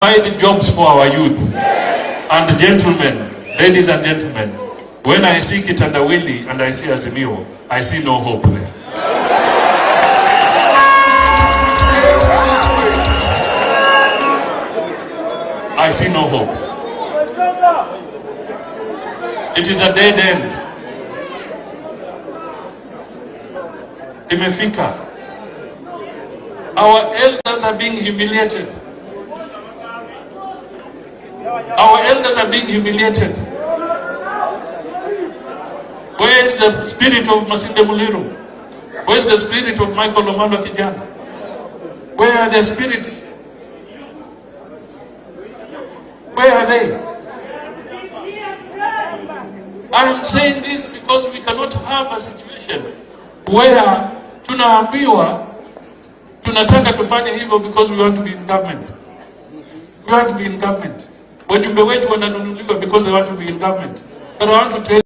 Provide jobs for our youth. And gentlemen, ladies and gentlemen, when I see kitendawili and I see Azimio, I see no hope there. I see no hope. It is a dead end. Imefika. Our elders are being humiliated. Our elders are being humiliated. Where is the spirit of Masinde Muliru? Where is the spirit of Michael Omalo Kijana? Where are their spirits? Where are they? I am saying this because we cannot have a situation where tunaambiwa tunataka tufanye hivyo because we want to be in government. We want to be in government. Wajumbe wetu wananunuliwa because they want to be in government. But I want to tell